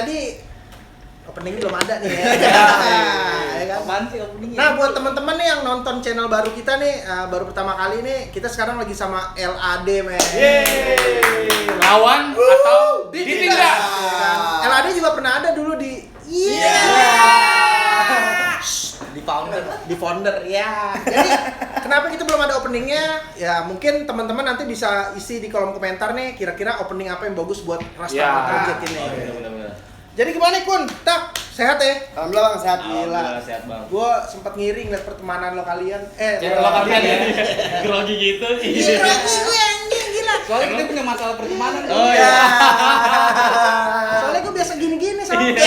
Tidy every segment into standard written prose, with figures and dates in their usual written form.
jadi opening belum ada nih ya. Ya kan? Apaan sih openingnya? Nah, buat teman-teman nih yang nonton channel baru kita nih, baru pertama kali nih, kita sekarang lagi sama LAD, men. Yeay. Lawan atau ditindak. LAD juga pernah ada dulu di di founder ya. Jadi kenapa kita belum ada openingnya? Ya mungkin teman-teman nanti bisa isi di kolom komentar nih kira-kira opening apa yang bagus buat Rastama Project ini. Benar-benar. Jadi gimana Kun? Tak, sehat ya? Alhamdulillah Bang, sehat. Gila. Sehat Bang. Gua sempat ngiri ngeliat pertemanan lo kalian. Lo kalian ya. Grogi gitu. Iya, grogi gue anjing gila. Soalnya kita punya masalah pertemanan. Oh iya. Soalnya gue biasa gini-gini sama dia.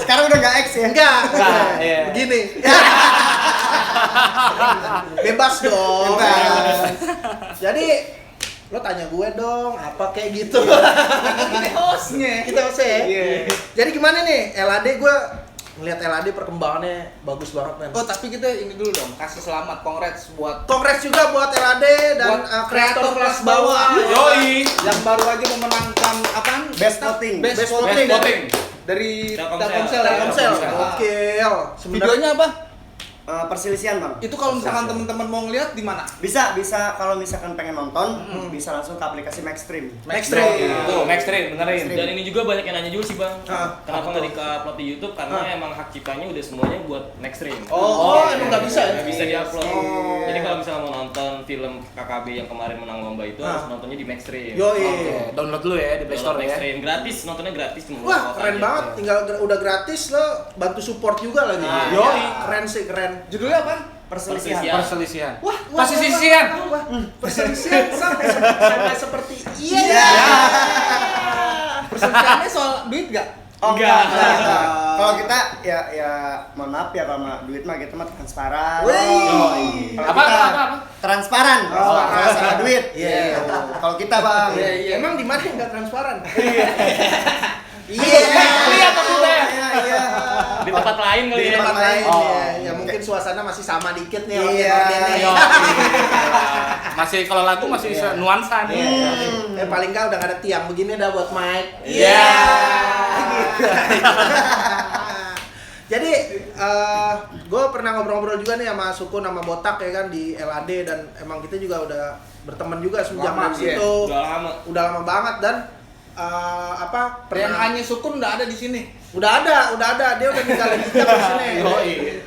Sekarang udah nggak X ya? Enggak. Iya. Begini. Bebas dong. Bebas. Jadi lo tanya gue dong, apa kayak gitu. Kita hostnya. Kita hostnya. Iya. Jadi gimana nih, LAD gue ngeliat LAD perkembangannya bagus banget, men. Oh, tapi kita ini dulu dong, kasih selamat congrats buat Kongres juga buat LAD dan buat kreator kelas bawah. Yoi. yang baru aja memenangkan apaan? Best voting. Best Best voting. voting. Dari Telkomsel. Telkomsel. Telkomsel. Oke. Videonya apa? Perselisihan Bang. Itu kalau misalkan teman-teman mau ngeliat di mana? Bisa kalau misalkan pengen nonton, bisa langsung ke aplikasi Maxstream. Maxstream. Tuh, Maxstream benerin. Maxstream. Dan ini juga banyak yang nanya juga sih Bang. apa Kenapa nggak tuh? di-upload di YouTube? Karena emang hak ciptanya udah semuanya buat Maxstream. Emang nggak bisa ya? Nggak bisa di-upload. Oh. Jadi kalau misalnya mau nonton film KKB yang kemarin menang lomba itu harus nontonnya di Maxstream. Yoi. Download dulu ya di Play Store ya. Maxstream gratis, nontonnya gratis cuma Wah, keren banget. Tinggal udah gratis lo bantu support juga lagi. Nah, Yoi. iya. Keren sih, keren. Judulnya apa? Perselisihan. Perselisihan. Wah, Perselisihan. wah. Perselisihan sampai seperti iya. Perselisihannya soal duit gak? Oh, Enggak. Kalau kita ya mohon maaf ya kalau duit mah kita mah transparan. Wih. Kalau Apa? kita transparan. Oh. Masalah duit. Iya. Kalau kita Bang. Iya. Emang di mana yang nggak transparan? Lihat aku deh. Iya. Di tempat lain kali Di ya. tempat lain Oh. ya. Ya mungkin suasana masih sama dikit nih Iya. ordennya. Yo. Masih kalau lagu masih nuansa nih. Paling nggak udah nggak ada tiang begini dah buat mic. Iya. Jadi gue pernah ngobrol-ngobrol juga nih sama Sukun sama Botak ya kan di LAD dan emang kita juga udah berteman juga sejak Lama, dari iya. situ. Udah lama. banget dan Yang hanya sukun udah ada di sini. udah ada dia udah ninggalin kita di sini.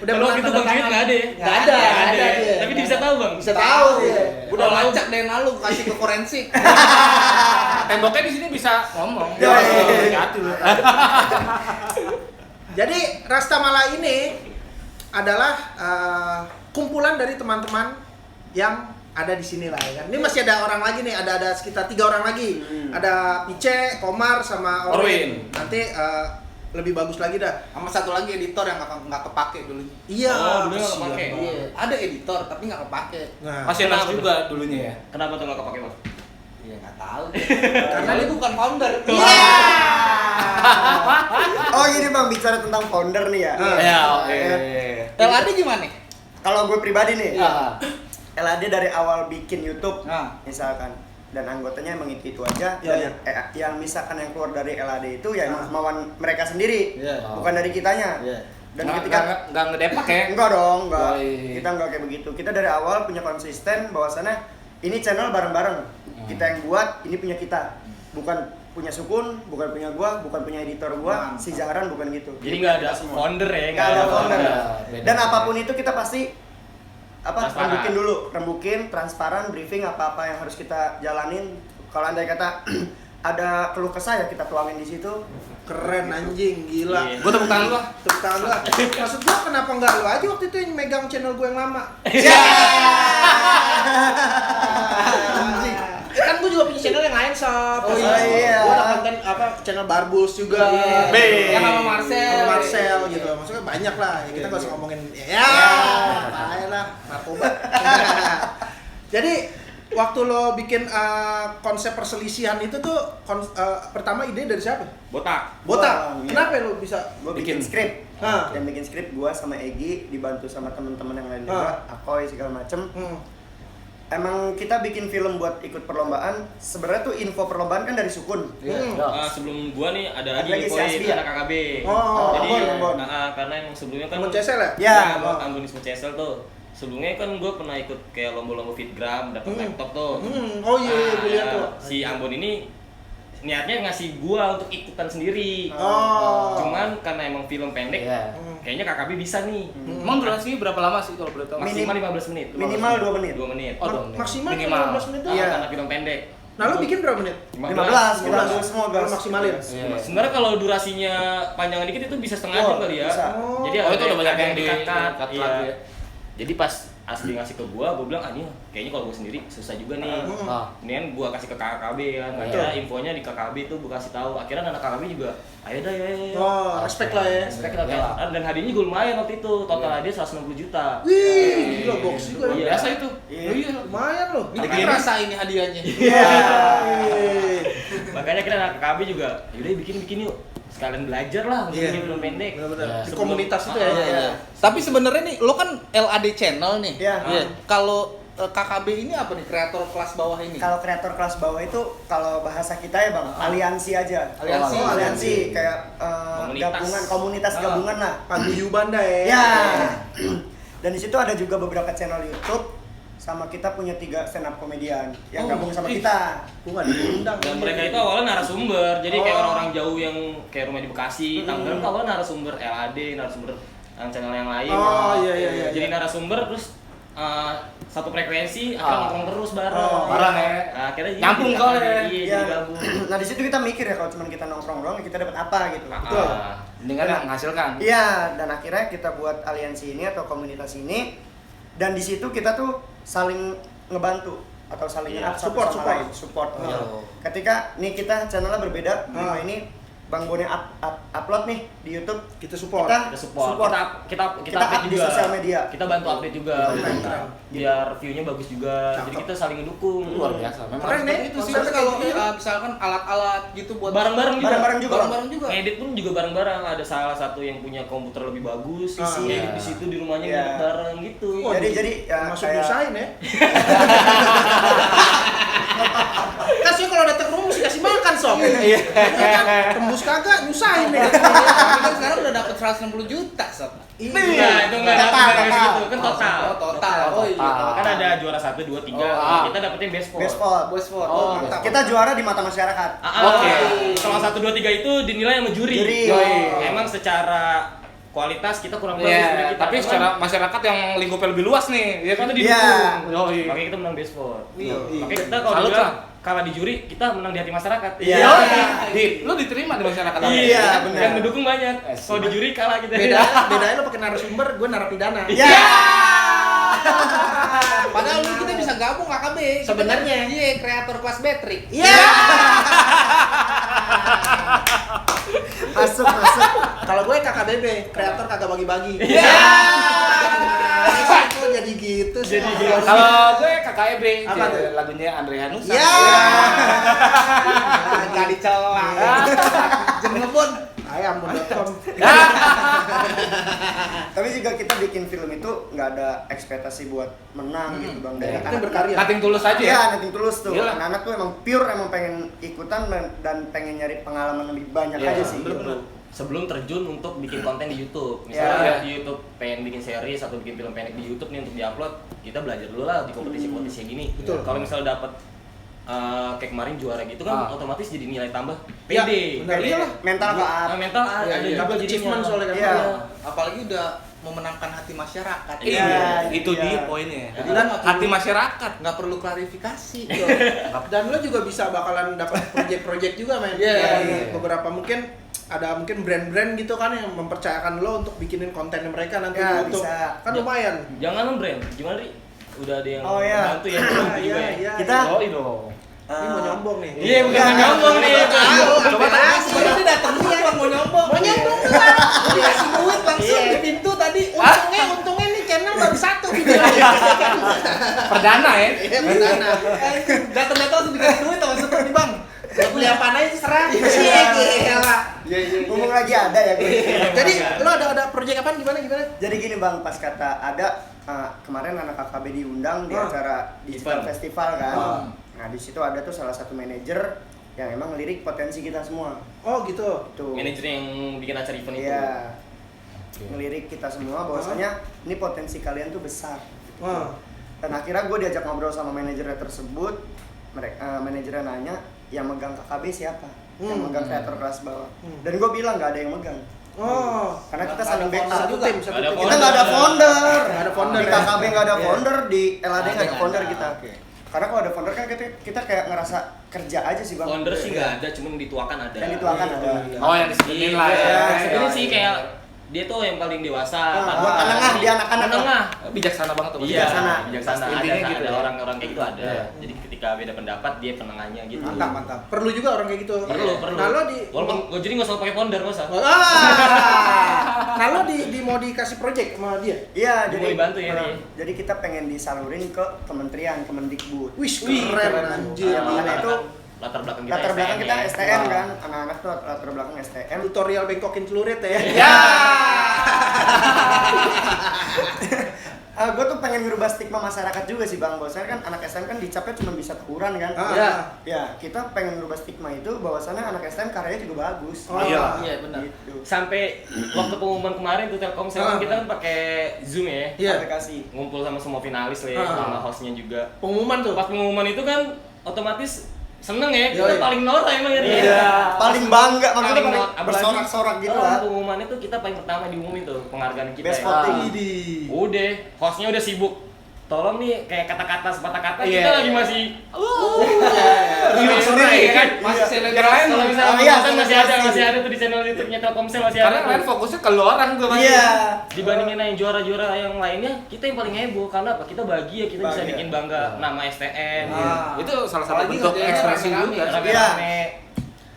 Udah Kalau pernah gitu tanda Bang Juit tangan. nggak ada ya? Nggak ada dia. Tapi dia bisa tahu Bang. Bisa tahu dia. Udah lacak deh lu kasih ke forensik. Temboknya di sini bisa ngomong. Yo. Hati-hati lu. Jadi Rastamala ini adalah kumpulan dari teman-teman yang ada di sini lah ya kan. Ini masih ada orang lagi nih, ada sekitar 3 orang lagi. Ada Pice, Komar sama Orwin. Nanti lebih bagus lagi dah. Sama satu lagi editor yang nggak kepake dulu. Iya. Oh, dulu nggak kasihan kepake. banget. Iya, ada editor tapi nggak kepake. Nah, Masih enak juga dulunya ya. Kenapa tuh nggak kepake Bang? Iya nggak tahu. Karena dia bukan founder. Oh gini Bang, bicara tentang founder nih ya. Ya, oke. LAD gimana? Kalau gue pribadi nih, Ya. LAD dari awal bikin YouTube, Nah. misalkan, dan anggotanya emang itu aja. Iya, Dan yang misalkan yang keluar dari LAD itu ya emang kemauan mereka sendiri, Iya. bukan dari kitanya. Iya. Dan Nggak ketika ngedepak ya. enggak dong, enggak. Yoi. Kita enggak kayak begitu. Kita dari awal punya konsisten bahwasannya ini channel bareng-bareng. Kita yang buat, ini punya kita. Bukan punya Sukun, bukan punya gua, bukan punya editor gua, Mantap. si Zahran bukan gitu. Jadi nggak ada Kita semua. founder ya? Nggak ada founder. Beda. Dan apapun itu kita pasti Transparan. rembukin, transparan, briefing apa-apa yang harus kita jalanin. Kalau andai kata ada keluh kesah ya kita tuangin di situ. keren anjing, gila. Iya. Gua tepuk tangan gua. Tepuk tangan gua. Maksud gua kenapa enggak lu aja waktu itu yang megang channel gua yang lama? Anjing. Kan gua juga punya channel yang lain, Sob. Oh, iya. Gua ada konten channel Barbus juga. B. Yang sama Marcel. Sama Marcel gitu. Maksudnya banyak lah. Ya, kita enggak usah ngomongin ya. Bahaya lah, narkoba. Jadi waktu lo bikin konsep perselisihan itu tuh pertama ide dari siapa? Botak. Botak. Iya. Kenapa lo bisa? Gue bikin skrip. Hah. Dan bikin skrip gua sama Egi dibantu sama teman-teman yang lain juga, Akoy segala macem. emang kita bikin film buat ikut perlombaan. Sebenarnya tuh info perlombaan kan dari Sukun. Sebelum gua nih ada Ada lagi lagi si info Asbi anak KKB. Jadi Ambon. karena yang sebelumnya kan Ambon CSL ya? Ya. Ambonisme CSL tuh. Sebelumnya kan gue pernah ikut kayak lomba-lomba Fitgram, dapat laptop tuh. Oh iya, gue lihat tuh. Si Ambon ini niatnya ngasih gua untuk ikutan sendiri. Cuman karena emang film pendek, kayaknya KKB bisa nih. Emang durasinya berapa lama sih kalau boleh tahu? Maksimal 15 menit. Minimal 2 menit. 2 menit. Oh, 2 menit. Maksimal Minimal. 15 menit doang. Iya. Karena film pendek. Nah, lu bikin berapa menit? 15 kita ambil semua Lu gas. maksimalin. Sebenarnya kalau durasinya panjang dikit itu bisa setengah jam kali ya. bisa. Jadi Oh, itu udah banyak yang dikat. di-cut Iya. lagi ya. Jadi pas Asli ngasih ke gua bilang ini kayaknya kalau gua sendiri susah juga nih. Mendingan gua kasih ke KKB kan. Akhirnya infonya di KKB tuh gua kasih tahu. Akhirnya anak KKB juga, ayo dah ya. Oh, respect lah ya. Respect lah kan. Dan hadiahnya juga lumayan waktu itu. Total hadiah 160 juta. Wih, gila box juga ya. Iya. Biasa itu. Iya. Oh, iya. Lumayan loh. Ini kan rasa ini hadiahnya. Iya. Makanya kita anak KKB juga, yaudah bikin yuk. Sekalian belajar lah untuk Iya. bikin film pendek. Benar-benar. Di Sebelum- komunitas itu ya. Iya. Tapi sebenarnya nih, lo kan LAD channel nih. Iya. Kalau KKB ini apa nih, kreator kelas bawah ini? Kalau kreator kelas bawah itu kalau bahasa kita ya Bang, aliansi aja. Aliansi. Oh, aliansi kayak Komunitas. gabungan, komunitas gabungan lah. Paguyuban dah ya. Ya. Dan di situ ada juga beberapa channel YouTube sama kita punya 3 stand up komedian yang gabung sama kita. Gua enggak diundang. Dan mereka itu awalnya narasumber, jadi kayak orang-orang jauh yang kayak rumah di Bekasi, Tangerang tuh awalnya narasumber LAD, narasumber yang channel yang lain. Oh, iya. Jadi narasumber terus satu frekuensi akan nongkrong terus bareng. bareng ya. Nah, akhirnya jadi Nyambung jadi kau KKB, ya. Iya, Ya. jadi gabung. Nah, di situ kita mikir ya kalau cuma kita nongkrong doang kita dapat apa gitu. Betul. Dengan yang menghasilkan. Iya, dan akhirnya kita buat aliansi ini atau komunitas ini dan di situ kita tuh saling ngebantu atau saling Iya, up satu sama support. lain. Support. Iya. Ketika nih kita channelnya berbeda, ini Bang Bone upload nih di YouTube, Kita support. kita Kita support. Kita Kita update up di juga. sosial media. Kita bantu update juga. Keren. Biar view-nya bagus juga. Jadi Cakep. kita saling ngedukung. Luar biasa. Memang Keren, seperti nih. itu sih. Konsepnya Kalau kayak gitu. misalkan alat-alat gitu buat Bareng-bareng juga. Bareng-bareng juga. Bareng-bareng juga. Ngedit pun juga bareng-bareng. Ada salah satu yang punya komputer lebih bagus, iya. ngedit di situ di rumahnya Iya. ngedit bareng gitu. Wah, Jadi ya masuk kayak- nyusahin ya. Kasih kalau datang rumah mesti kasih makan sob. Iya. Tembus kagak nyusahin nih. Tapi kan sekarang udah dapat 160 juta, Sob. Nah, itu nggak dapat dari situ, kan total. Oh, total. Oh iya. Kan ada juara 1, 2, 3. Kita dapetin best four. best spot. Bos for. Oh, mantap. Kita juara di mata masyarakat. Oke. Kalau 1, 2, 3 itu dinilai sama juri. Juri. Emang secara kualitas kita kurang bagus Iya, dari kita. tapi Cuman secara masyarakat yang lingkupnya lebih luas nih, ya kan? kita didukung. Oh, iya. Makanya kita menang best four. Iya. Makanya kita kalau Salut, dibilang Bang. kalah di juri, kita menang di hati masyarakat. Iya. Lu diterima di masyarakat. Iya, benar. yang mendukung banyak. Kalau di juri kalah kita. Bedanya lo pakai narasumber, gue narapidana. Ya. Padahal lu kita bisa gabung KKB. Kita Sebenarnya. kan, iya, kreator kelas Patrick. Iya. Masuk. Kalau gue KKBB, kreator kagak bagi-bagi. Iya. Kok jadi gitu sih? Jadi gitu. Kalau gue KKB, Apa tuh? lagunya Andre Hanusa. Ya. Enggak dicela. Jangan ngebon. Ayam ampun.com. Tapi juga kita bikin film itu nggak ada ekspektasi buat menang gitu Bang. Dari Kita anak-anak. berkarya. Nating tulus aja ya. Iya, nanti tulus tuh. Gila. Anak-anak tuh emang pure, emang pengen ikutan dan pengen nyari pengalaman lebih banyak Iya, aja sih. bener-bener. Sebelum terjun untuk bikin konten di YouTube, Iya. misalnya di YouTube pengen bikin series atau bikin film pendek di YouTube nih untuk diupload, kita belajar dulu lah di kompetisi-kompetisi kayak gini. Betul. Kalau misalnya dapat kayak kemarin juara gitu kan, otomatis jadi nilai tambah Iya, PD. benar. Jadi Iyalah. mental ke up. Mental ada Iya, juga dapat jadinya. achievement soalnya kan. Iya. Apalagi udah memenangkan hati masyarakat. Iya, itu iya. dia poinnya. Jadi Dan nggak hati masyarakat. nggak perlu klarifikasi. Dan lo juga bisa bakalan dapat project-project juga men. Iya, Dari iya. beberapa mungkin ada mungkin brand-brand gitu kan yang mempercayakan lo untuk bikinin konten mereka nanti Ya, di YouTube. bisa. Kan lumayan. Jangan lo brand, gimana Ri? Udah ada yang Oh, iya. bantu ya, bantu juga ya. Iya. Kita Yoi dong. Ini mau nyombong nih. Iya, bukan nyombong nih. Coba tanya sebenarnya dia datang dulu Bang, mau nyombong. Mau nyombong kan? Dia kasih duit langsung Iya. di pintu tadi. Untungnya nih channel baru satu videonya. Perdana ya. Iya, perdana. Datang-datang langsung dikasih duit sama seperti Bang. Mau beli apaan aja terserah. Iya, gila. Ngomong lagi ada ya gue. Jadi lo ada project apaan gimana? Jadi gini Bang, pas kata ada kemarin anak KKB diundang di acara digital Event. festival kan. Nah, di situ ada tuh salah satu manajer yang emang ngelirik potensi kita semua. Oh gitu. Tuh. Manajer yang bikin acara event itu. Iya. Ngelirik kita semua bahwasanya ini potensi kalian tuh besar. Wah. Dan akhirnya gue diajak ngobrol sama manajernya tersebut. Manajernya nanya, yang megang KKB siapa? Yang megang kreator kelas bawah. Dan gue bilang nggak ada yang megang. Oh. Karena kita saling backup. Satu tim. Nggak ada Kita nggak ada founder. Nggak ada founder Di ya? KKB nggak ada founder, di LAD nggak ada founder kita. Oke. Karena kalau ada founder kan kita kayak ngerasa kerja aja sih Bang. Founder sih nggak ada, cuman dituakan ada. Yang dituakan ada. Oh, yang disebutin lah ya. Iya, sebenarnya sih kayak dia tuh yang paling dewasa. Buat penengah, dia anak-anak. Penengah. Bijaksana banget tuh. Iya, Bijaksana. bijaksana. Intinya Ada, gitu ada ya. orang-orang kayak gitu ada. Iya. Jadi ketika beda pendapat dia penengahnya gitu. Mantap. Perlu juga orang kayak gitu. Perlu. Nah lo di Walaupun gue jadi nggak usah pakai founder, nggak usah. Nah lo di mau dikasih project sama dia? Iya, Dia jadi mau dibantu ya, nih. Jadi kita pengen disalurin ke kementerian, Kemendikbud. Wih, keren anjir. Iya, makanya itu latar belakang kita latar belakang kita ya. STM kan, anak-anak tuh latar belakang STM. Tutorial bengkokin celurit ya. Gue tuh pengen ngerubah stigma masyarakat juga sih Bang, bahwasannya kan anak STM kan dicapnya cuma bisa tawuran kan. Iya. Ya, kita pengen ngerubah stigma itu bahwasannya anak STM karyanya juga bagus. Oh, Iya benar. Gitu. Sampai waktu pengumuman kemarin tuh Telkomsel kita kan pakai Zoom ya. Iya. Aplikasi. Ngumpul sama semua finalis lah ya, sama hostnya juga. Pengumuman tuh. Pas pengumuman itu kan otomatis seneng ya, Iya, kita iya. paling norak emang ya. Iya. Paling bangga, maksudnya Paling paling apalagi- bersorak-sorak gitu Oh, lah. pengumumannya tuh kita paling pertama diumumin tuh penghargaan kita. Best ya. voting. Udah, hostnya udah sibuk. Tolong nih kayak kata-kata sepatah kata Iya. kita lagi masih Sore ya kan? masih selebgram. Kalau misalnya Oh, iya, konten masih selebrasi. ada tuh di channel YouTube-nya Telkomsel masih Karena ada. kalian fokusnya ke lu orang tuh pasti. Iya. Dibandingin yang juara-juara yang lainnya, kita yang paling heboh karena apa? Kita bahagia, kita bisa Bahagia. bikin bangga nama STM. Itu salah satu Apalagi bentuk ngerjainnya ekspresi rame-rame. juga. Rame-rame.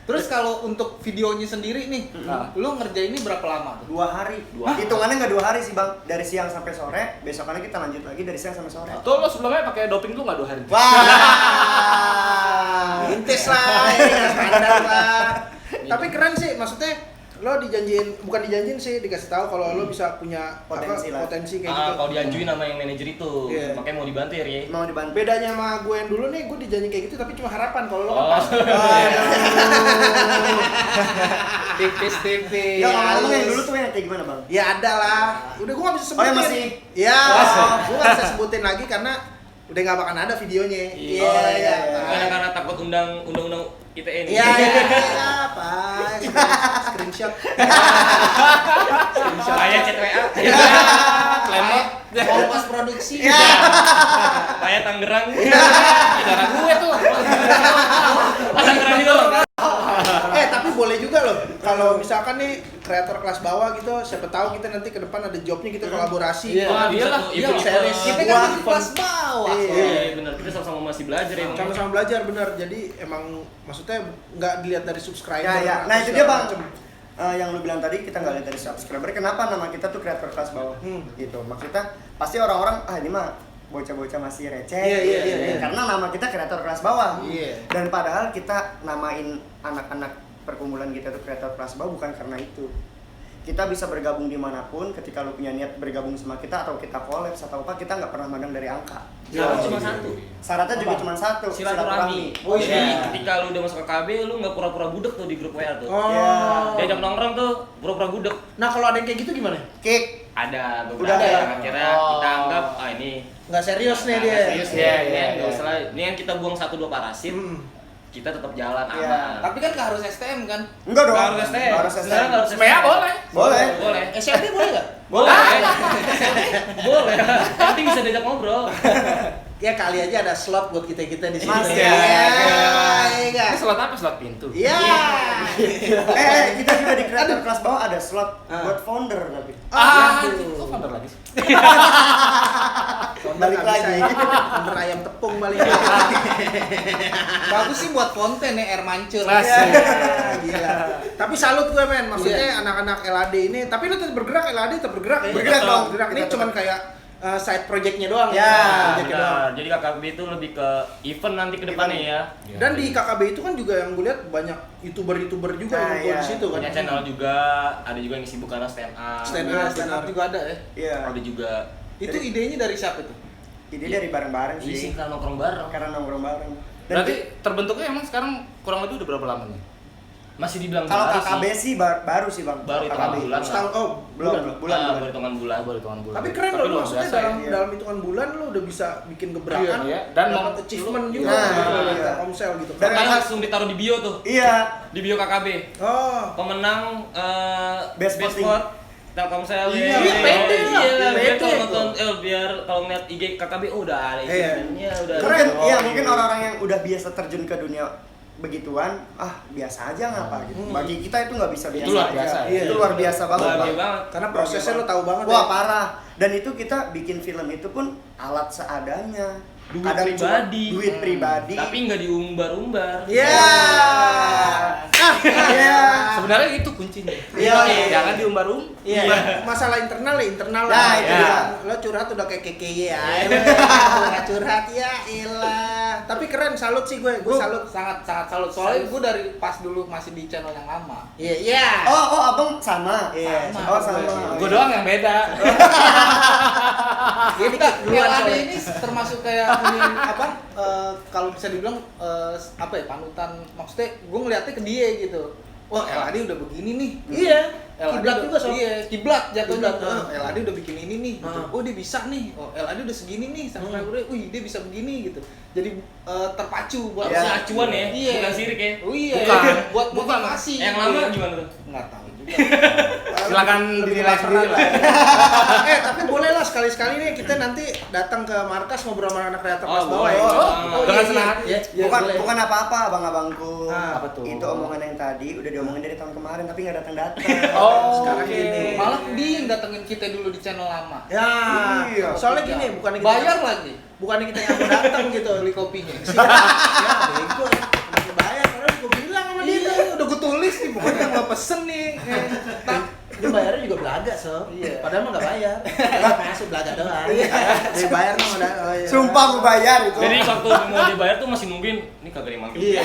Terus kalau untuk videonya sendiri nih, lu ngerjainnya berapa lama tuh? 2 hari. Hitungannya nggak 2 hari sih Bang, dari siang sampai sore. Besokannya kita lanjut lagi dari siang sampai sore. Tuh lo sebelumnya pakai doping lu nggak 2 hari? Wah. Intis lah, ini nggak standar lah. Tapi keren sih, maksudnya lo dijanjiin, bukan dijanjiin sih, dikasih tahu kalau lo bisa punya Potensi lah. potensi kayak gitu. Kalau diajuin sama yang manajer itu, Iya. makanya mau dibantu ya, Rie. Mau dibantu. Bedanya sama gue yang dulu nih, gue dijanjiin kayak gitu tapi cuma harapan. Kalau lo kan Oh. pas. Tipis-tipis. Ya ngomong yang dulu tuh yang kayak gimana Bang? Ya ada lah. Udah gue gak bisa sebutin. Oh, ya masih? Ya, Oh. gue gak bisa sebutin lagi karena udah gak bakal ada videonya. Iya, iya. Karena takut undang-undang ITE nih. Iya, apa? Screenshot. Kayak chat WA. Lemot. Ongkos produksi. Kayak Tangerang. Cara gue tuh. Tangerang itu. Tapi boleh juga loh. Kalau misalkan nih kreator kelas bawah gitu, siapa tahu kita nanti ke depan ada jobnya kita kolaborasi. Iya. Wah, bisa Iyalah, tuh, iya, event series. Kita kan di kelas bawah. Iya, benar. Kita sama-sama masih belajar ya. Sama-sama belajar bener. Jadi emang maksudnya nggak dilihat dari subscriber. Ya. Nah, atau itu dia segala Bang. macem. Yang lu bilang tadi kita nggak lihat dari subscriber. Kenapa nama kita tuh kreator kelas bawah? Gitu. Maksudnya pasti orang-orang ini mah bocah-bocah masih receh. Iya. Karena nama kita kreator kelas bawah. Iya. Dan padahal kita namain anak-anak perkumpulan kita tuh kreator kelas bawah bukan karena itu. Kita bisa bergabung dimanapun ketika lu punya niat bergabung sama kita atau kita kolaps atau apa, kita nggak pernah mandang dari angka. Syaratnya cuma satu. Syaratnya juga cuma satu, Silaturahmi. Oh, Jadi iya. ketika lu udah masuk ke KB, lu nggak pura-pura budek tuh di grup WA tuh. Oh. Iya. Diajak nongkrong tuh pura-pura budek. Nah, kalau ada yang kayak gitu gimana? Kick. Ada beberapa Udah ada ya? yang akhirnya kita anggap ini Nggak serius nih nggak dia. serius Iya, nih, iya, nggak iya. usah lah. Ini kan kita buang 1-2 parasit, kita tetap jalan Iya. aman. Tapi kan nggak harus STM kan? Enggak dong. Nggak harus STM. Nggak harus Sebenarnya STM. nggak harus Sebenarnya STM. boleh. Boleh. Boleh. SMP boleh nggak? Boleh. Boleh. Nanti bisa diajak ngobrol. Ya kali aja ada slot buat kita-kita di sini. Mas, ya. Ini slot apa? Slot pintu. Iya. Kita juga di kreator kelas bawah ada slot buat founder tapi. Kok founder lagi sih? Balik lagi. Under ayam tepung balik. Bagus sih buat konten ya, air mancur. Mas. Ya, gila. Tapi salut gue men, maksudnya anak-anak LAD ini, tapi lu tetap bergerak, LAD tetap bergerak ya. Bergerak dong. Bergerak ini Kita cuman kayak side project-nya doang. Ya, project-nya doang. Benar. Jadi KKB itu lebih ke event nanti ke depannya ya. Dan di KKB itu kan juga yang gue lihat banyak youtuber juga Nah, yang di situ kan. Punya channel juga, ada juga yang sibuk karena stand up. Stand Iya, up, stand up benar. juga ada ya. Iya. Ada juga Itu idenya dari siapa itu? Ide dari bareng-bareng isi sih. kita nongkrong bareng. Karena nongkrong bareng. Dan Berarti terbentuknya emang sekarang kurang lebih udah berapa lama nih? Masih dibilang kalau baru KKB sih baru sih Bang. Baru KKB. hitungan bulan. Setahun, oh Belum, bulan. bulan. baru hitungan bulan. Baru hitungan bulan. Tapi keren loh, luar maksudnya biasa ya. iya. dalam hitungan bulan lo udah bisa bikin gebrakan, Iya, dan dapat mau- achievement juga Nah, gitu, iya. dari Telkomsel gitu. Dan Makanya langsung ditaruh di bio tuh. Iya. Di bio KKB. Oh, Pemenang Best voting. vote Telkomsel. Iya, pede lah. Iya, biar Pede kalau tuh. nonton biar kalau ngeliat IG KKB udah ada Iya. eventnya, udah ada. Mungkin Oh, iya mungkin orang-orang yang udah biasa terjun ke dunia begituan, biasa aja ngapa gitu. Bagi kita itu nggak bisa biasa. Itu luar aja. biasa, ya. Itu luar biasa banget. Bahagia Bang. banget. karena prosesnya lo tahu banget. Wah ya. parah. Dan itu kita bikin film itu pun alat seadanya. Duit Kadang cuma pribadi. duit pribadi. Tapi nggak diumbar-umbar. Iya. Iya. Sebenarnya itu kuncinya. Iya. Jangan diumbar-umbar. Iya, masalah internal ya internal Nah, lah. itu Ya. dia. Lo curhat udah kayak keke ya. Curhat ya, ilah. Tapi keren, salut sih gue salut. Sangat salut. Soalnya gue dari pas dulu masih di channel yang lama. Iya, iya. Oh abang sama. Iya, Oh sama. Gue doang yang beda. Ini duluan LAD soalnya. ini termasuk kayak ini apa? Kalau bisa dibilang apa ya panutan. Maksudnya gue ngeliatnya ke dia gitu. Wah LAD udah begini nih. Iya. LAD Kiblat udah- juga sob. Iya, kiblat jatuhnya. Kiblat, Oh, LAD udah bikin ini nih. Gitu. Ah. Oh dia bisa nih. Oh LAD udah segini nih. Sampai wih dia bisa begini gitu. Jadi terpacu buat Harusnya acuan ya, Iya. bukan sirik ya. Oh iya. Bukan. Buat Bukan. motivasi. Yang lama gimana tuh? Nggak tahu juga. Silakan dinilai sendiri lah. Tapi boleh lah sekali-sekali nih kita nanti datang ke markas ngobrol sama anak kreator kelas Oh, bawah boleh. ya. Dengan iya, senang iya. hati. Iya, iya, Bukan boleh. bukan apa-apa abang-abangku. Ah, apa tuh? Itu omongan yang tadi udah diomongin dari tahun kemarin tapi nggak datang-datang. Oh, Sekarang oke. gini. Malah dia yang datengin kita dulu di channel lama. Ya, Iya. soalnya gini, bukannya kita Bayar lagi bukannya kita yang mau datang gitu. beli kopinya. Ya, bego. Udah bayar, karena gue bilang sama dia. Iya, udah gue tulis nih pokoknya yang lo pesen nih. Dia bayarnya juga belaga, sob. Iya. Padahal mah nggak bayar. Nggak masuk belaga doang. Dia bayar mah udah. Oh, iya. Sumpah gue bayar itu. Jadi waktu mau dibayar tuh masih nungguin, ini kagak dimanggil. Iya.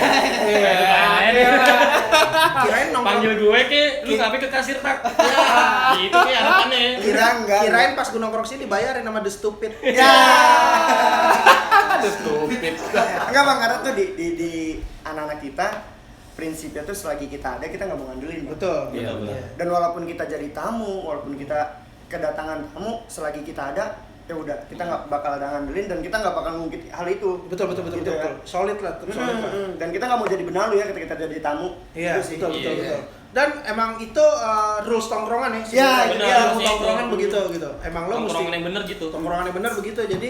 Kirain nongkrong. Panggil gue ke, lu ngapain ke kasir tak? Ya, gitu kayak harapannya. Kira enggak. Kirain pas gue nongkrong sini dibayarin sama The Stupid. Ya. Aduh, stupid. Enggak bang, karena tuh di anak-anak kita prinsipnya tuh selagi kita ada kita nggak mau ngandelin. Bang. Betul. Iya, benar. Dan walaupun kita jadi tamu, walaupun kita kedatangan tamu, selagi kita ada, ya udah kita nggak bakal ada ngandelin dan kita nggak bakal ngungkit hal itu. Betul betul betul Gitu betul. ya. Betul. Solid lah, tetap solid lah. Dan kita nggak mau jadi benalu ya ketika kita jadi tamu. Iya, Itu sih. betul betul Iya. betul. Dan emang itu rules tongkrongan ya. Iya, sebenarnya. benar, Iya, harusnya tongkrongan itu. begitu gitu. Emang lo mesti Tongkrongan yang bener gitu. tongkrongan yang benar begitu. Jadi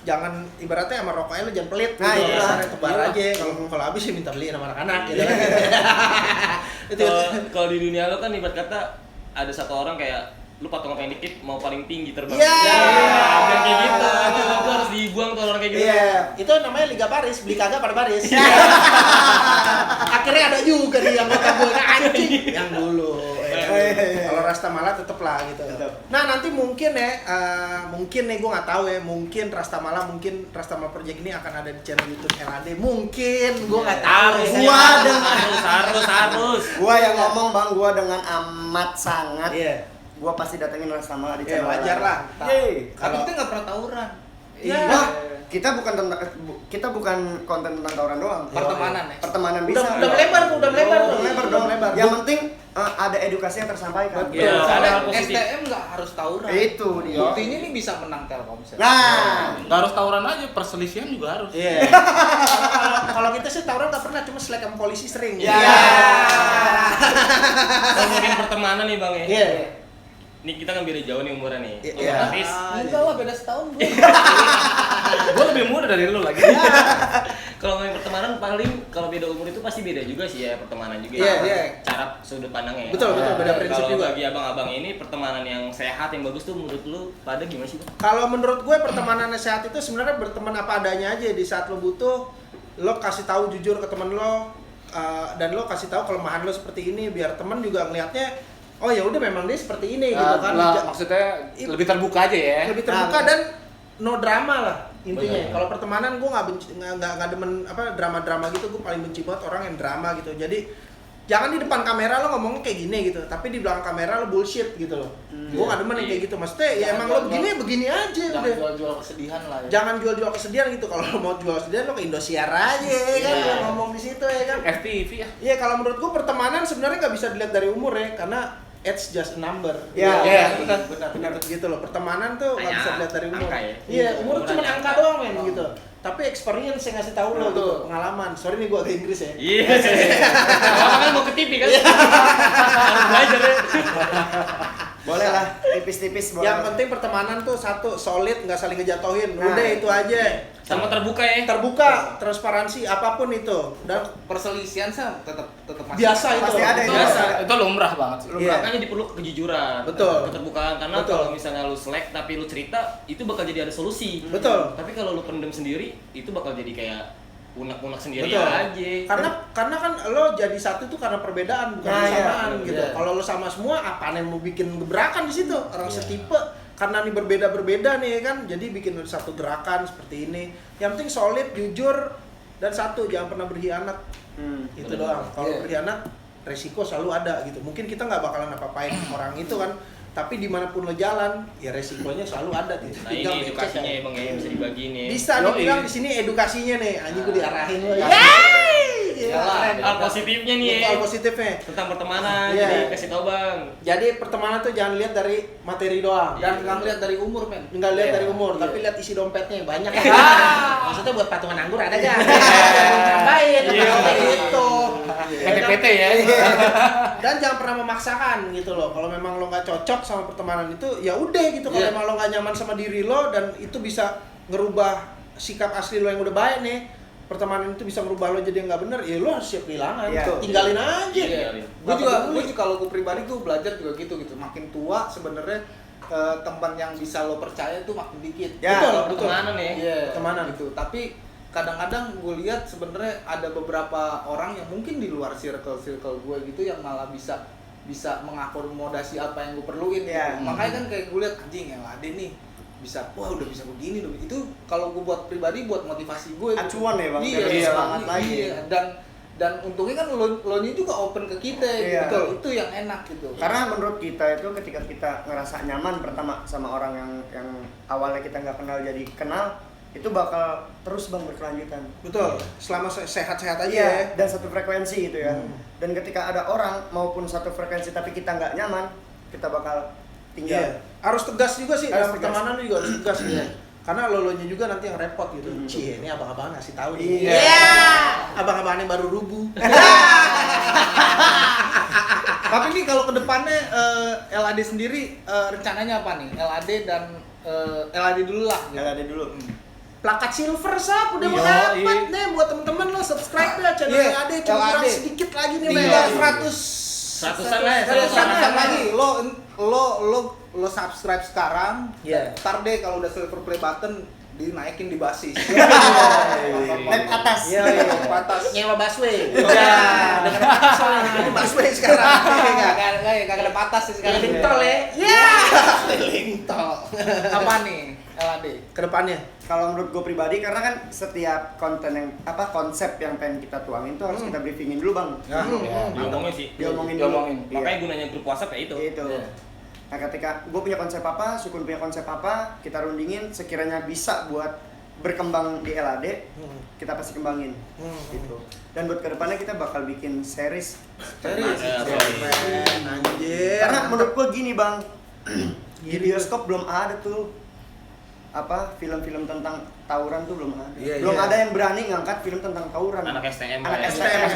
jangan ibaratnya sama rokoknya lo jangan pelit Nah, gitu. iya. Kasarnya tebar Iya. aja. Kalau habis ya minta beliin sama anak-anak gitu kan. Itu Kalau di dunia lo kan ibarat kata ada satu orang kayak lu patungan paling dikit mau paling tinggi terbang. Iya. Dan kayak gitu. Lu harus dibuang tuh orang kayak gitu. Iya, itu namanya Liga Baris, beli kagak pada baris. Akhirnya ada juga di anggota gue anjing yang dulu. Kalau Rasta Mala tetep lah gitu. Tetep. Nah nanti mungkin ya, mungkin nih gue nggak tahu ya, mungkin Rasta Mala Project ini akan ada di channel YouTube LAD. Mungkin gue nggak tahu. Harus. Gua yang ngomong bang, gua dengan amat sangat. Iya. Gua pasti datengin Rasta Mala di Ya, channel. wajar lah. Yeay. Tapi kita nggak pernah tawuran. Iya. Wah, kita bukan konten tentang tawuran doang. Pertemanan ya. Pertemanan bisa. Udah melebar tuh, udah melebar tuh. Udah melebar dong. Melebar. Yang penting ada edukasi yang tersampaikan. Betul. Iya, ada Soalnya hal positif. STM nggak harus tawuran. Itu dia. Buktinya ini bisa menang Telkomsel. Nah, Nggak harus tawuran aja, perselisihan juga harus. Iya. Kalau kita sih tawuran nggak pernah, cuma selek sama polisi sering. Ya. Ngomongin pertemanan nih bang ya. Iya. Nih kita kan beda jauh nih umurnya nih. Iya. Otomatis Enggak lah, beda setahun gue. Gue lebih muda dari lu lagi. kalau ngomongin pertemanan paling kalau beda umur itu pasti beda juga sih ya pertemanan juga. Iya, ya. iya. Cara sudut pandangnya. Ya. Betul, beda prinsip Kalau juga. bagi abang-abang ini pertemanan yang sehat yang bagus tuh menurut lu pada gimana sih bang? Kalau menurut gue pertemanan yang sehat itu sebenarnya berteman apa adanya aja. Di saat lo butuh, lo kasih tahu jujur ke temen lo, dan lo kasih tahu kelemahan lo seperti ini biar temen juga ngelihatnya oh ya udah memang dia seperti ini gitu kan. Maksudnya lebih terbuka aja ya. Lebih terbuka dan no drama lah intinya. Bener. Kalau pertemanan gue nggak demen apa drama-drama gitu, gue paling benci banget orang yang drama gitu. Jadi jangan di depan kamera lo ngomongnya kayak gini gitu, tapi di belakang kamera lo bullshit gitu loh. Gue nggak demen yang kayak gitu. Maksudnya ya emang lo begini aja Jangan udah. jual-jual kesedihan lah ya. Jangan jual-jual kesedihan gitu. Kalau lo mau jual kesedihan lo ke Indosiar aja ya kan, lo ngomong di situ ya kan. FTV ya. Iya, kalau menurut gue pertemanan sebenarnya nggak bisa dilihat dari umur ya, karena it's just a number. Ya, benar gitu loh. Pertemanan tuh nggak bisa dilihat dari umur. Angka ya? Iya, umur Umur cuma hanya angka doang men gitu. Tapi experience yang ngasih tahu lo gitu, pengalaman. Sorry nih gua ke Inggris ya. Iya. Kan mau ke TV kan. Harus belajar ya. Boleh lah, tipis-tipis boleh. Yang penting pertemanan tuh satu, solid, nggak saling ngejatohin. Udah itu aja. Sama terbuka ya. Terbuka, transparansi apapun itu. Dan Perselisihan sih tetap masih biasa itu. Pasti ada itu. Biasa. Itu lumrah banget sih. Iya. Makanya diperlu kejujuran, Betul. keterbukaan. Karena Betul. kalau misalnya lu selek tapi lu cerita, itu bakal jadi ada solusi. Betul. Tapi kalau lu pendem sendiri, itu bakal jadi kayak unek-unek sendiri Betul. aja. Karena kan lo jadi satu tuh karena perbedaan bukan kesamaan iya, gitu. iya. Kalau lo sama semua apaan yang mau bikin gebrakan di situ? Orang setipe karena ini berbeda-berbeda nih kan. Jadi bikin satu gerakan seperti ini. Yang penting solid, jujur dan satu jangan pernah berkhianat. Itu Bener. doang. Kalau berkhianat resiko selalu ada gitu. Mungkin kita nggak bakalan apa-apain orang itu kan. Tapi dimanapun lo jalan, ya resikonya selalu ada gitu. Nah ini edukasinya emang ya bisa dibagi nih. Bisa dibilang di sini edukasinya nih. Anjing gue diarahin lo ya. Hal positifnya nih. Hal positifnya. Tentang pertemanan, Iya. jadi kasih tau bang. Jadi pertemanan tuh jangan lihat dari materi doang. dan nggak ngeliat dari umur men. Nggak lihat Iya. dari umur, Iya. tapi lihat isi dompetnya banyak. Maksudnya buat patungan anggur ada gak? Tambahin, gitu. PT-PT ya. Dan jangan pernah memaksakan gitu loh. Kalau memang lo nggak cocok sama pertemanan itu, ya udah gitu. Kalau Iya. emang lo nggak nyaman sama diri lo dan itu bisa ngerubah sikap asli lo yang udah baik nih, pertemanan itu bisa ngerubah lo jadi yang nggak bener, ya lo harus siap kehilangan. Iya. Tinggalin aja. Iya. Gue juga kalau gue pribadi gue belajar juga gitu. Makin tua sebenarnya teman yang bisa lo percaya itu makin dikit. Ya, betul. Pertemanan ya. Iya, Pertemanan. gitu. Tapi kadang-kadang gue lihat sebenarnya ada beberapa orang yang mungkin di luar circle gue gitu yang malah bisa mengakomodasi apa yang gue perluin. Iya. Gitu. Makanya kan kayak gue lihat anjing yang ada nih bisa, wah udah bisa begini udah. Itu kalau gue buat pribadi buat motivasi gue. Acuan ya bang, Iya, biar iya, semangat lagi. iya. Dan untungnya kan lo nya juga open ke kita Iya. gitu. Itu yang enak gitu. Karena menurut kita itu ketika kita ngerasa nyaman pertama sama orang yang awalnya kita nggak kenal jadi kenal, itu bakal terus bang berkelanjutan. Betul. Selama sehat-sehat aja Iya, ya. dan satu frekuensi gitu ya. Dan ketika ada orang maupun satu frekuensi tapi kita nggak nyaman, kita bakal tinggal. Iya. Harus tegas juga sih Harus dalam tegas. pertemanan juga harus tegas ya. Karena lo-nya juga nanti yang repot gitu. Cie, ini abang-abang ngasih tahu nih. Iya. Abang-abang yang baru rubuh. Tapi nih kalau kedepannya LAD sendiri rencananya apa nih? LAD dan LAD dulu lah. Gitu. LAD dulu. Plakat silver sap udah mau Iya, dapat nih buat temen-temen lo subscribe ya channel Iya, LAD cuma kurang LAD. sedikit lagi nih Tinggal men. 100-an lah ya. 100-an lagi. Lo subscribe sekarang. Iya. Ntar deh kalau udah silver play button dinaikin di basis. Naik atas. Iya, iya. Atas. Nyewa busway. Udah, dengan soalnya ini busway sekarang. Kagak ada patas sih sekarang. Keliling tol ya. Iya. Keliling tol. Apa nih LAD? Kedepannya. Kalau menurut gue pribadi, karena kan setiap konten yang konsep yang pengen kita tuangin itu harus kita briefingin dulu bang. Diomongin sih. Diomongin Diomongin. dulu. Makanya gunanya grup WhatsApp ya itu. Itu. Nah ketika gue punya konsep apa, Sukun punya konsep apa, kita rundingin sekiranya bisa buat berkembang di LAD, kita pasti kembangin. Gitu. Dan buat kedepannya kita bakal bikin series. Anjir. Karena menurut gue gini bang, di bioskop belum ada tuh film-film tentang tawuran tuh belum ada. Iya, Belum iya. ada yang berani ngangkat film tentang tawuran. Anak STM. Anak ya. STM.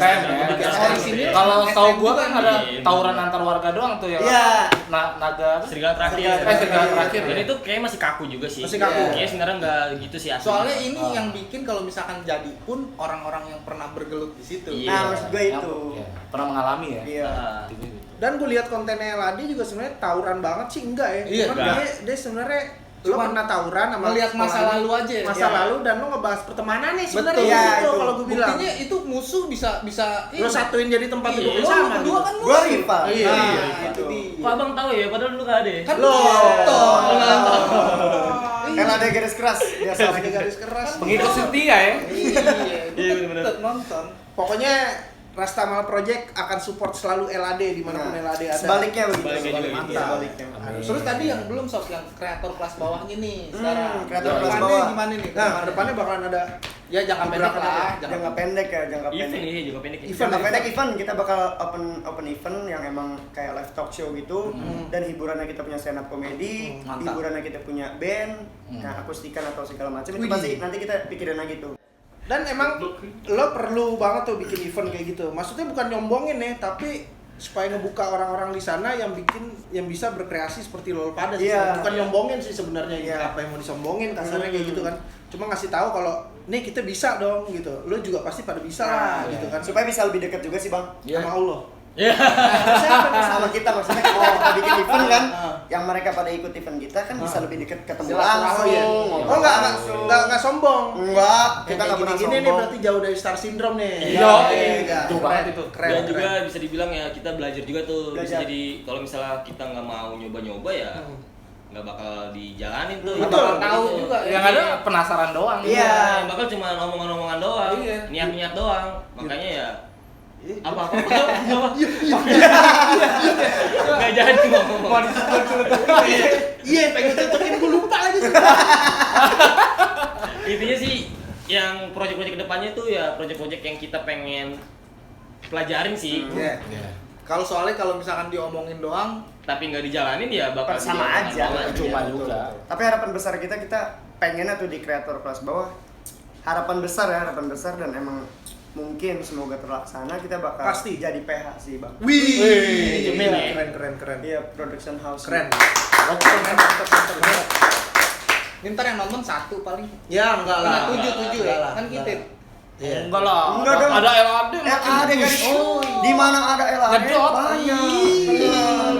Di sini Kalau tahu gua kan ada Iya. tawuran antar warga doang tuh ya. Iya. Naga apa? Serigala terakhir. Serigala terakhir. Dan itu kayak masih kaku juga sih. Masih kaku. Kayaknya sebenarnya nggak gitu sih asli. Soalnya ini yang bikin kalau misalkan jadi pun orang-orang yang pernah bergelut di situ. Iya. Nah maksud gue Yang- itu. ya, pernah mengalami ya. Iya. Nah, Dan gue lihat kontennya LAD juga sebenarnya tawuran banget sih enggak ya. Iya, Cuman enggak. dia sebenarnya lo Cuman pernah tawuran sama melihat masa sekolah lalu aja. masa Iya. lalu dan lo ngebahas pertemanan nih sebenarnya Betul. di Iya, situ itu. kalau gue bilang. Buktinya itu musuh bisa Lo satuin jadi tempat Iya, duduk lo sama berdua gitu. kan Gue rival. Iya, Nah, iya, itu dia. Kok abang tahu ya? Padahal dulu nggak ada. Ya? Kan Loh. nonton. LAD garis keras biasa. Pakai garis keras. Pengikut setia ya. Iya, bener-bener nonton. Pokoknya Rastamala Project akan support selalu LAD dimanapun Nah, LAD ada. sebaliknya begitu. Sebaliknya juga gitu. Mantap. Sebaliknya. Terus tadi yang belum sob yang kreator kelas bawahnya nih sekarang. kreator Ke kelas depannya bawah. gimana nih? Nah, kedepannya bakalan ada Ya jangka pendek Beberapa lah, Jangka pendek ya, jangka Event pendek. ini juga pendek. Ya. Event. Jangka pendek event kita bakal open event yang emang kayak live talk show gitu dan hiburannya kita punya stand up comedy, Mantap. hiburannya kita punya band, nah akustikan atau segala macam itu Widih. pasti nanti kita pikirin lagi tuh. dan emang lo perlu banget tuh bikin event kayak gitu. Maksudnya bukan nyombongin ya, tapi supaya ngebuka orang-orang di sana yang bisa berkreasi seperti lo pada sih. Iya. Bukan nyombongin sih sebenarnya Iya. apa yang mau disombongin kasarnya kayak gitu kan. Cuma ngasih tahu kalau nih kita bisa dong gitu. Lo juga pasti pada bisa lah gitu kan. Supaya bisa lebih dekat juga sih bang Sama Allah. sama kita maksudnya kalau kita bikin event kan yang mereka pada ikut event kita kan bisa lebih dekat ketemu langsung. Oh iya. ngobrol Oh langsung. enggak sombong. Enggak, kita Kita nggak pernah gini nih sombong. berarti jauh dari star syndrome nih. Iya. Itu banget itu. Keren. Dan juga bisa dibilang ya kita belajar juga tuh. Bisa Belajar. jadi kalau misalnya kita nggak mau nyoba-nyoba ya nggak bakal dijalanin tuh. Betul. Nggak bakal Tahu gitu. juga. Yang ada penasaran doang. Iya. Yang bakal cuma omongan-omongan doang, Iya. niat-niat doang. Makanya ya apa nggak jadi ngomong. Iya, pengen tutupin gue lupa lagi. Intinya sih yang proyek-proyek kedepannya tuh ya proyek-proyek yang kita pengen pelajarin sih. Iya. Kalau soalnya kalau misalkan diomongin doang, Tapi nggak dijalanin ya bakal Sama jadi aja, omongan cuma doang. juga. Tapi harapan besar kita pengennya tuh di kreator kelas bawah. Harapan besar dan emang mungkin semoga terlaksana kita bakal Pasti. jadi PH sih bang. Wih, Jamin ya. keren. Iya, production house. Keren. ini ntar yang nonton satu paling. Ya enggak lah. Tujuh Enggak ya, lah, kan enggak kita. lah. Iya. Enggak lah. Enggak dong. Ada LAD LAD guys. Di mana ada LAD? Ngedot. Banyak.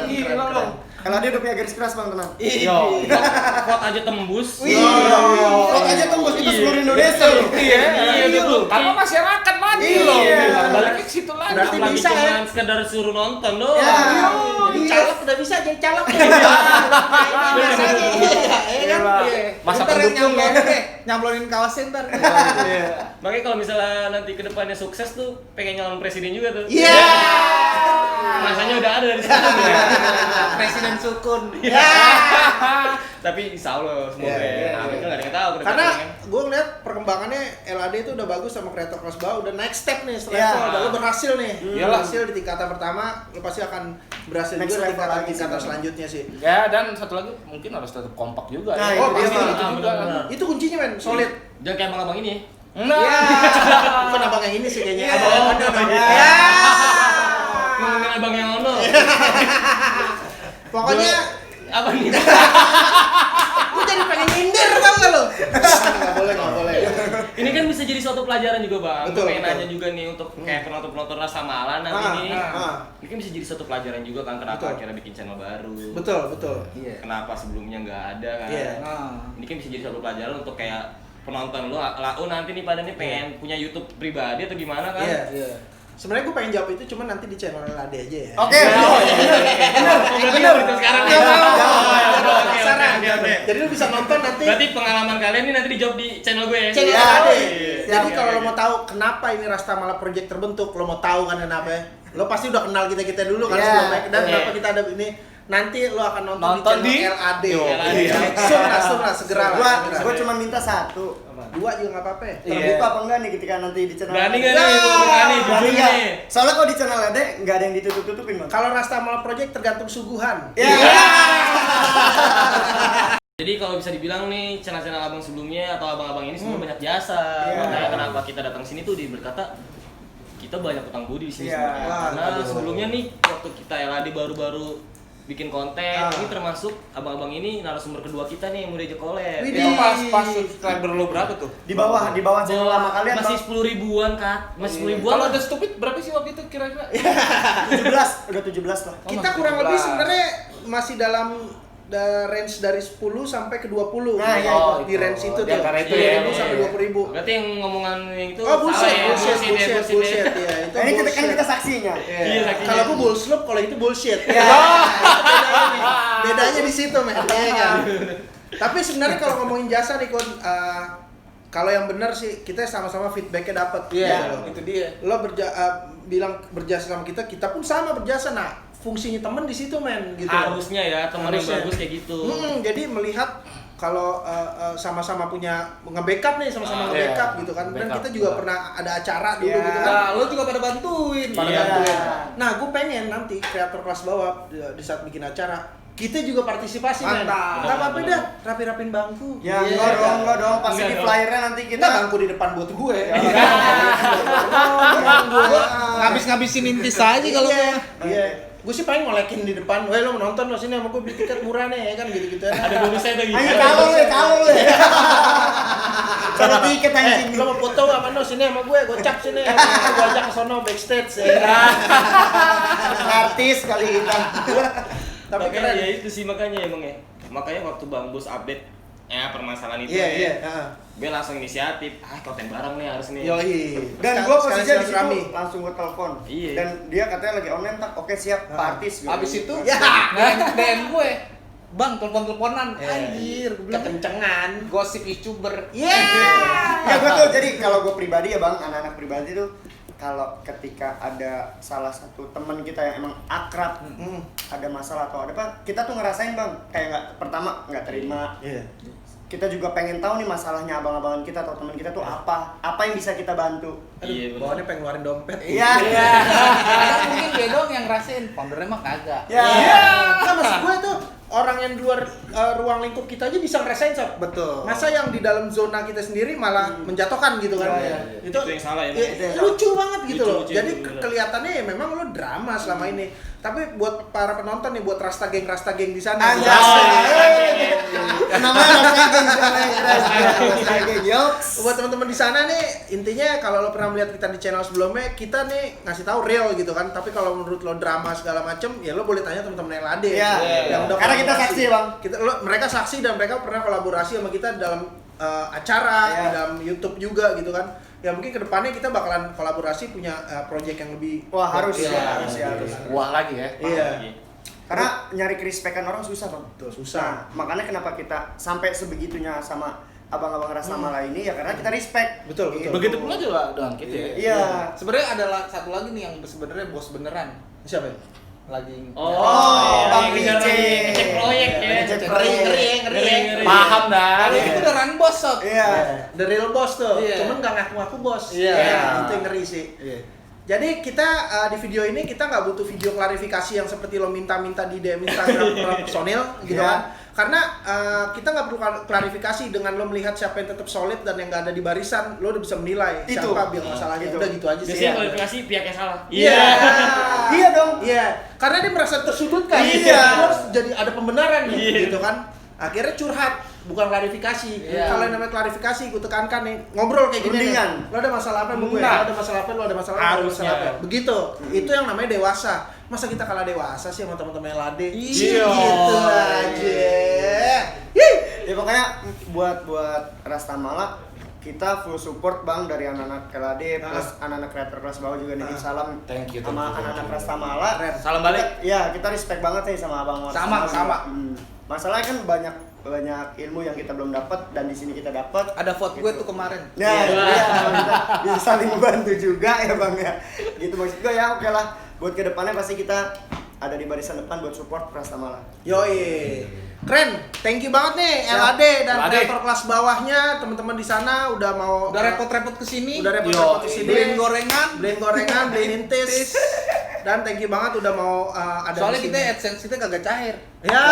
Gila dong. LAD udah punya garis keras bang, tenang. Yo. Pot aja tembus. Kok aja tembus itu seluruh Indonesia loh. Iya betul. Karena masyarakat lagi Iya. loh. Balik ke situ lagi. Berarti Apalagi bisa, cuma ya? sekedar suruh nonton doang. Ya. Jadi caleg udah bisa jadi caleg. Biasa aja. Iya kan? Masa Ntar yang pendukung ya. nyamblonin nyamblonin kaosnya ntar. Makanya kalau misalnya nanti kedepannya sukses tuh pengen nyalon presiden juga tuh. Iya. Masanya udah ada dari sana. Presiden Sukun. Tapi insya Allah semoga Iya, ya. Amin kan nggak ada yang tahu. Karena gue ngeliat perkembangannya LAD itu udah bagus sama kreator kelas bawah, udah next step nih setelah Iya. itu udah lo berhasil nih. Iyalah. Berhasil di tingkatan pertama, lo pasti akan berhasil Next juga di level lagi sih, tingkatan Bang. selanjutnya sih. Ya dan satu lagi mungkin harus tetap kompak juga. Nah, ya. itu dia, pasti Bang. itu juga. Benar. Itu kuncinya men, solid. Jangan kayak abang-abang ini. Nah. Bukan abang yang ini sih kayaknya. Iya. Abang yang ada namanya. Ya. Ngomongin abang yang ono. Pokoknya Apa nih? gue jadi pengen nyindir tau gak lo? Nggak boleh. Ini kan bisa jadi suatu pelajaran juga bang. Betul, Pengen betul. nanya juga nih untuk kayak penonton-penonton Rasa Mala nanti nih. Ini kan bisa jadi suatu pelajaran juga kan kenapa Betul. akhirnya bikin channel baru. Betul. Iya. Kenapa sebelumnya nggak ada kan? Iya. Nah. Ini kan bisa jadi suatu pelajaran untuk kayak penonton lo, oh nanti nih pada nih pengen punya YouTube pribadi atau gimana kan? Iya. Iya. Sebenarnya gue pengen jawab itu, cuma nanti di channel LAD aja ya. Oke. Benar itu sekarang nih. Saran. Jadi lu bisa nonton nanti Berarti pengalaman kalian nih nanti dijawab di channel gue. channel Iya. LAD. Siap, Jadi siap, kalau lo siap. mau tahu kenapa ini Rastamala Project terbentuk, lo mau tahu kan kenapa ya? Lo pasti udah kenal kita dulu kan Iya. sebelumnya, dan Iya. kenapa kita ada ini. Nanti lo akan nonton Nonton di di channel LAD. LAD. Langsung lah, segera lah. Gua cuma minta satu. Dua juga nggak apa-apa ya? Terbuka apa enggak nih ketika nanti di channel? Berani LAD? nggak nih? Berani, Berani jujur nggak? nih. Soalnya kalau di channel LAD nggak ada yang ditutup-tutupin bang. Kalau Rastamala Project tergantung suguhan. Ya. Jadi kalau bisa dibilang nih channel-channel abang sebelumnya atau abang-abang ini semua banyak jasa. Iya. Makanya kenapa kita datang sini tuh berkata kita banyak utang budi di sini Iya. sebenarnya. Wah, Karena aduh. sebelumnya nih waktu kita LAD baru-baru bikin konten, ini termasuk abang-abang ini narasumber kedua kita nih yang udah aja collab. Widih. Itu pas subscriber lo berapa tuh? Di bawah channel lama kalian masih bang. 10 ribuan kak, masih 10 ribuan. Kalau lah. ada stupid berapa sih waktu itu kira-kira? 17, udah 17 lah. Kita masih kurang lebih 17. sebenarnya masih dalam range dari 10 sampai ke 20. Nah, iya, Di range itu Di antara itu ya, 10.000 sampai iya. 20.000. Berarti yang ngomongan yang itu Oh, bullshit, salah ya, bullshit, ya. bullshit, ya. Itu Nah, ini kita kan bullshit. kita saksinya. Iya, saksinya. Kalau aku bullsloop, kalau itu bullshit. Ya. Bedanya di situ, men. Iya kan? Tapi sebenarnya kalau ngomongin jasa nih, Kun, kalau yang benar sih kita sama-sama feedbacknya dapat. Iya, itu dia. Lo bilang berjasa sama kita pun sama berjasa. Nah, fungsinya temen di situ, men, gitu. Harusnya ya teman yang Harusnya. bagus kayak gitu. Jadi melihat kalau sama-sama punya nge-backup nih, sama-sama nge-backup gitu kan. Dan Backup kita juga juga. pernah ada acara dulu gitu kan. Nah, lo juga pada bantuin. Iya. Nah, gue pengen nanti kreator kelas bawah di saat bikin acara kita juga partisipasi, men. Mantap. Nggak apa-apa dah, rapi-rapin bangku. Ya, Iya. enggak dong, pasti Enggak di dong. flyernya nanti Kita kita bangku di depan buat gue. Ngabis-ngabisin intis aja kalau Iya. Iya. Gue sih paling ngolekin di depan. Weh, lo menonton lo sini sama gue beli tiket murah nih, ya kan gitu-gitu. Ada bonusnya tuh gitu. ayo kalau lu. Cara tiket anjing. Lo mau foto apa no sini sama gue cap sini. Gue ajak ke sono backstage ya. Artis kali kita. Tapi Makanya keren. ya itu sih makanya emang ya. Makanya waktu Bang Bos update permasalahan itu Iya, ya. iya. Gue langsung inisiatif, konten bareng nih harus nih. Yoi. Dan gua posisinya di silaturahmi. situ langsung gua telepon. Iya. Dan dia katanya lagi online tak. Oke, siap, Pak Artis. Gua Abis bilang itu gitu. DM gue, Bang, telepon-teleponan. Anjir, gue bilang Kekencengan. gosip YouTuber. Iya. Ya gua tuh jadi kalau gua pribadi ya Bang, anak-anak pribadi tuh kalau ketika ada salah satu teman kita yang emang akrab, ada masalah atau ada apa, kita tuh ngerasain Bang, kayak nggak terima. Iya. Kita juga pengen tahu nih masalahnya abang-abangan kita atau teman kita tuh apa yang bisa kita bantu. Iya, bener. Bawaannya pengen ngeluarin dompet. Iya. Kadang mungkin dia doang yang ngerasain, foundernya mah kagak. Ya. Nah, maksud gue tuh orang yang di luar ruang lingkup kita aja bisa ngerasain, Sob. Betul. Masa yang di dalam zona kita sendiri malah menjatuhkan gitu kan. Iya, iya. Itu yang salah ya, ya, Bang. Itu yang lucu banget gitu Lucu, loh. lucu, Jadi bener. kelihatannya ya memang lo drama selama ini. Tapi buat para penonton nih, buat rasta geng di sana. Anjay. Namanya Rasta geng yoks. Buat teman-teman di sana nih, intinya kalau lo pernah melihat kita di channel sebelumnya, kita nih ngasih tahu real gitu kan. Tapi kalau menurut lo drama segala macem, ya lo boleh tanya teman-teman yang LAD. Iya. Yang udah Karena kita kolaborasi. saksi, Bang. Mereka saksi dan mereka pernah kolaborasi sama kita dalam acara, Iya. di dalam YouTube juga gitu kan. Ya mungkin kedepannya kita bakalan kolaborasi punya project yang lebih Wah, harus gokil. ya, harus. Wah lagi ya. Iya. Karena nyari kerespekan orang susah, Bang. Tuh, susah. Nah, makanya kenapa kita sampai sebegitunya sama abang-abang Rasta Mala ini ya karena kita respect. Betul, betul. Begitu pula juga dengan kita ya. Iya. Sebenarnya ada satu lagi nih yang sebenarnya bos beneran. Siapa ya? Lagi Bang ngejar Pice. lagi, ngecek proyek ya. Ngecek proyek. Ngeri. Paham dah. Kali itu beneran bos, Sob. Iya. The real boss tuh, Iya. cuman nggak ngaku-ngaku bos. Iya. Ya, itu yang ngeri sih. Iya. Jadi kita di video ini kita nggak butuh video klarifikasi yang seperti lo minta-minta di DM Instagram personil gitu Iya. kan. Karena kita nggak perlu klarifikasi dengan lo melihat siapa yang tetap solid dan yang nggak ada di barisan, lo udah bisa menilai Itu. siapa biar masalahnya. Itu. Udah gitu aja sih. Biasanya klarifikasi pihak yang salah. Iya. Iya dong. Iya, karena dia merasa tersudutkan. Iya. Dia harus jadi ada pembenaran nih, Iya. gitu kan. Akhirnya curhat, bukan klarifikasi. Iya. Kalau yang namanya klarifikasi, gue tekankan nih, ngobrol kayak gini nih. Rundingan. Lo ada masalah apa sama gue? Nah. Lo ada masalah apa? Lo ada masalah apa? Lo ada Harusnya. masalah apa? Begitu. Itu yang namanya dewasa. Masa kita kalah dewasa sih sama teman-teman LAD? Iya. Gitu aja. Hih. Ya pokoknya buat Rasta Mala kita full support Bang dari anak-anak LAD plus anak-anak kreator kelas bawah juga nitip salam Thank you, sama thank you. anak-anak Rasta Mala. Keren. Salam balik. Iya, kita respect banget nih sama Abang Rasta Sama, Mala. sama. Masalahnya kan banyak ilmu yang kita belum dapat dan di sini kita dapat. Ada vote gue tuh kemarin. Ya, iya, kita bisa saling membantu juga ya Bang ya. Gitu maksud gue ya, oke lah. Buat kedepannya pasti kita ada di barisan depan buat support Rasta Mala. Yoi. Keren. Thank you banget nih Siap. LAD dan LAD. kreator kelas bawahnya, teman-teman di sana udah mau Udah repot-repot kesini. udah repot-repot Yo, kesini. Beliin gorengan. Beliin gorengan, beliin intis. Dan thank you banget udah mau ada Soalnya di kita sini. AdSense kita kagak cair. Ya.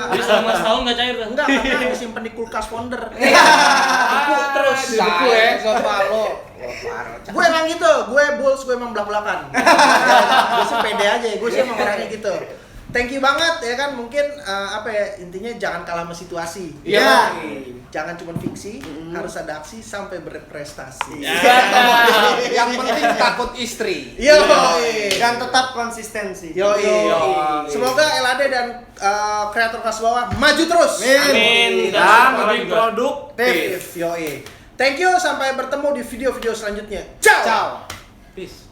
Jadi selama setahun nggak cair dah. Enggak, karena disimpan di kulkas founder. Beku terus. Beku ya. Sama lo. Wah, parah. Gue emang gitu, gue bulls, gue emang belak-belakan. Gue sih pede aja, gue sih emang orangnya gitu. Thank you banget ya kan, mungkin apa ya, intinya jangan kalah sama situasi. Iya. Jangan cuma fiksi, harus ada aksi sampai berprestasi. Yang penting takut istri. Yo. Dan tetap konsistensi. Yoi. Semoga LAD dan kreator kelas bawah maju terus. Amin. Dan Dan lebih juga. produktif. Yoi. Thank you, sampai bertemu di video-video selanjutnya. Ciao. Peace.